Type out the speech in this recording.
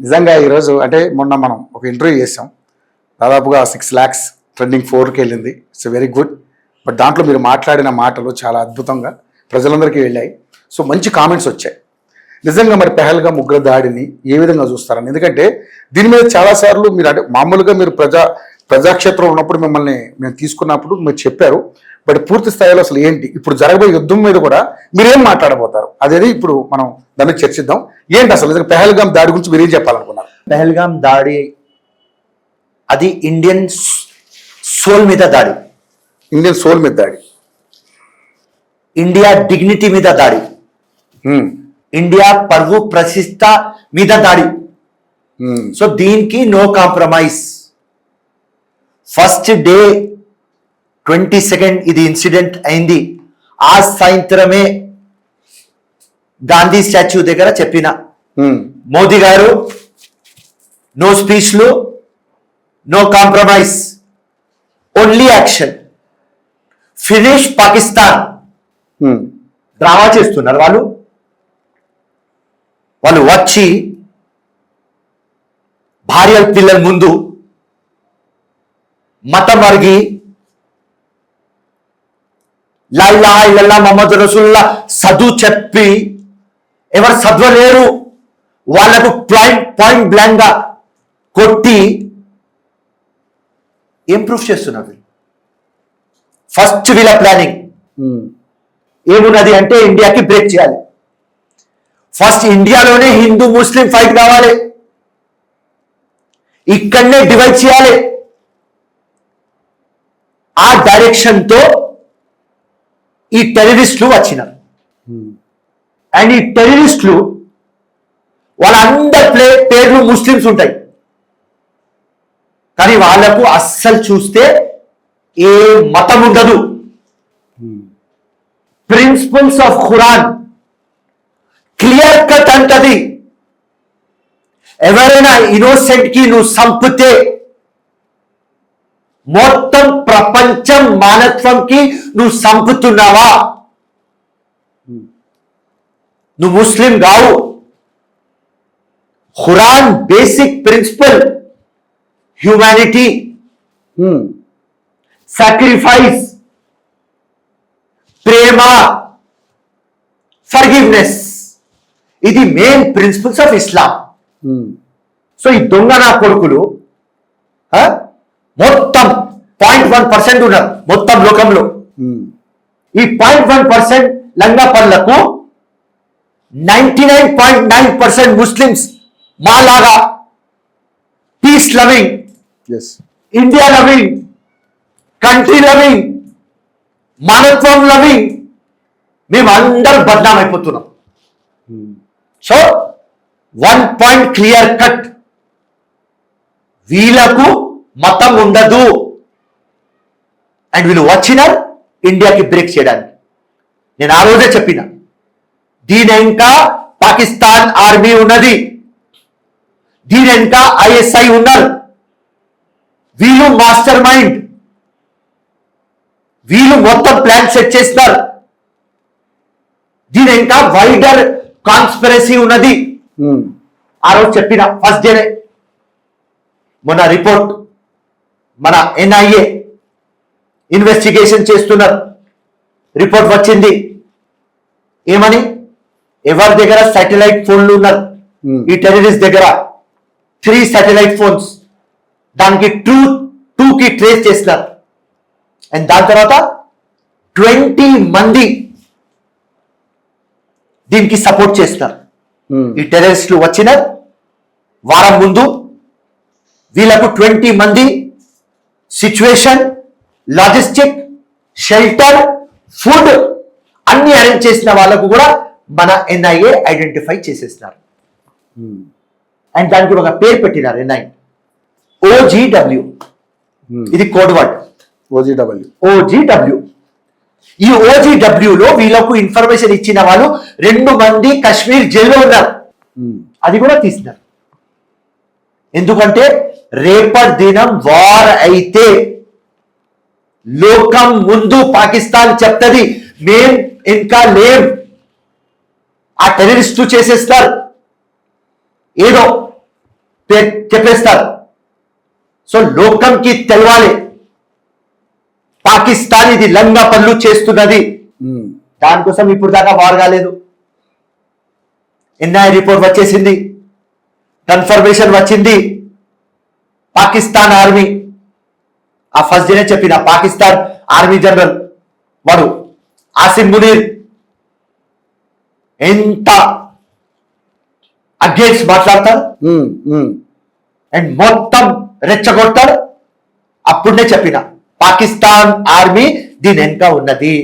నిజంగా ఈరోజు అంటే మొన్న మనం ఒక ఇంటర్వ్యూ చేసాం, దాదాపుగా 6 lakhs ట్రెండింగ్ 4కి వెళ్ళింది. It's very good. బట్ దాంట్లో మీరు మాట్లాడిన మాటలు చాలా అద్భుతంగా ప్రజలందరికీ వెళ్ళాయి. సో మంచి కామెంట్స్ వచ్చాయి. నిజంగా మరి పెహల్గాం ఉగ్ర దాడిని ఏ విధంగా చూస్తారని, ఎందుకంటే దీని మీద చాలాసార్లు మీరు అంటే మామూలుగా మీరు ప్రజాక్షేత్రంలో ఉన్నప్పుడు మిమ్మల్ని మేము తీసుకున్నప్పుడు మీరు చెప్పారు. బట్ పూర్తి స్థాయిలో అసలు ఏంటి ఇప్పుడు జరగబోయే యుద్ధం మీద కూడా మీరేం మాట్లాడబోతారు అనేది ఇప్పుడు మనం దాన్ని చర్చిద్దాం. ఏంటి అసలు పెహల్గాం దాడి గురించి మీరేం చెప్పాలనుకున్నారు? పెహల్గాం దాడి అది ఇండియన్ సోల్ మీద దాడి, ఇండియన్ సోల్ మీద దాడి, ఇండియా డిగ్నిటీ మీద దాడి, ఇండియా పరువు ప్రతిష్ట మీద దాడి. సో దీనికి నో కాంప్రమైజ్. ఫస్ట్ డే 22 ఇది ఇన్సిడెంట్ అయింది. ఆ సాయంత్రమే గాంధీ స్టాచ్యూ దగ్గర చెప్పిన మోదీ గారు నో స్పీచ్లు, no compromise, only action. Finish Pakistan. Drama చేస్తున్నారు వాళ్ళు. వచ్చి భార్య పిల్లల ముందు మతం అరిగి లా ఇలాహా ఇల్లల్లాహ్ ముహమ్మద్ రసూలుల్లాహ్ చదువు చెప్పి ఎవరు చదవలేరు వాళ్లకు పాయింట్ బ్లాంక్ గా కొట్టి ఏం ప్రూఫ్ చేస్తున్నారు? ఫస్ట్ వీళ్ళ ప్లానింగ్ ఏమున్నది అంటే ఇండియాకి బ్రేక్ చేయాలి. ఫస్ట్ ఇండియాలోనే హిందూ ముస్లిం ఫైట్ కావాలి, ఇక్కడనే డివైడ్ చేయాలి. ఆ డైరెక్షన్ తో ఈ టెర్రరిస్టులు వచ్చినారు. అండ్ ఈ టెర్రరిస్టులు వాళ్ళందరి పేర్లు ముస్లిమ్స్ ఉంటాయి, కానీ వాళ్లకు అస్సలు చూస్తే ఏ మతం ఉండదు. Principles of Quran clear cut అంటది. ఎవరైనా ఇన్నోసెంట్ కి నువ్వు సంపితే మొత్తం ప్రపంచం మానత్వంకి నువ్వు సంపుతున్నావా? నువ్వు ముస్లిం కావు. Quran basic principle humanity, sacrifice, ప్రేమ, ఫర్గివ్నెస్, ఇది main principles of Islam. So ఈ దొంగ నా కొడుకులు మొత్తం 0.1% ఉన్నారు మొత్తం లోకంలో. ఈ 0.1% లంగా పనులకు 99.9% ముస్లిమ్స్ మాలాగా peace loving, India loving, country loving, మానవత్వం లవింగ్, మేము అందరం బద్నాం అయిపోతున్నాం. సో 1 పాయింట్ క్లియర్ కట్, వీళ్ళకు మతం ఉండదు. అండ్ వీళ్ళు వచ్చినారు ఇండియాకి బ్రేక్ చేయడానికి. నేను ఆ రోజే చెప్పిన, దీని ఇంకా పాకిస్తాన్ ఆర్మీ ఉన్నది, దీని ఇంకా ఐఎస్ఐ ఉన్నారు. వీళ్ళు మాస్టర్ మైండ్, వీళ్ళు మొత్తం ప్లాన్ సెట్ చేస్తారు. దీని ఇంకా వైడర్ కాన్స్పిరసీ ఉన్నది. ఆ రోజు చెప్పిన ఫస్ట్ డేనే. మొన్న రిపోర్ట్ మన ఎన్ఐఏ ఇన్వెస్టిగేషన్ చేస్తున్నారు, రిపోర్ట్ వచ్చింది. ఏమని? ఎవరి దగ్గర శాటిలైట్ ఫోన్లు ఉన్నారు ఈ టెర్రరిస్ట్ దగ్గర 3 శాటిలైట్ ఫోన్స్, దానికి 2కి ట్రేస్ చేస్తున్నారు. అండ్ దాని తర్వాత 20 మంది దీనికి సపోర్ట్ చేస్తున్నారు. ఈ టెర్రరిస్టులు వచ్చిన వారం ముందు వీళ్ళకు 20 మంది సిచ్యువేషన్, లాజిస్టిక్, షెల్టర్, ఫుడ్ అన్ని అరేంజ్ చేసిన వాళ్ళకు కూడా మన ఎన్ఐఏ ఐడెంటిఫై చేసేస్తున్నారు. అండ్ దానికి ఒక పేరు పెట్టినారు ఎన్ఐ, OGW. ఇది కోడ్ వర్డ్, OGW. ఈ OGW లో వీళ్ళకు ఇన్ఫర్మేషన్ ఇచ్చిన వాళ్ళు 2 మంది కశ్మీర్ జైల్లో ఉన్నారు. అది కూడా తీసినారు. ఎందుకంటే రేపటి దినం వార్ అయితే లోకం ముందు పాకిస్తాన్ చెప్తుంది మేం ఇంకా లేం, ఆ టెర్రరిస్టు చేసేస్తారు. ఏదో చెప్పేస్తారు. సో లోకంకి తెలవాలి పాకిస్తాన్ ఇది లంగా పనులు చేస్తున్నది. దానికోసం ఇప్పుడు దాకా వార్ కాలేదు. ఎన్ఐ రిపోర్ట్ వచ్చేసింది, కన్ఫర్మేషన్ వచ్చింది. పాకిస్తాన్ ఆర్మీ ఆ ఫస్ట్ డేనే చెప్పిన పాకిస్తాన్ ఆర్మీ జనరల్ వాడు ఆసిమ్ మునీర్ ఎంత అగేన్స్ మాట్లాడతారు అండ్ మొత్తం రెచ్చగొడతారు. అప్పుడే చెప్పిన పాకిస్తాన్ ఆర్మీ దీని వెనుక ఉన్నది.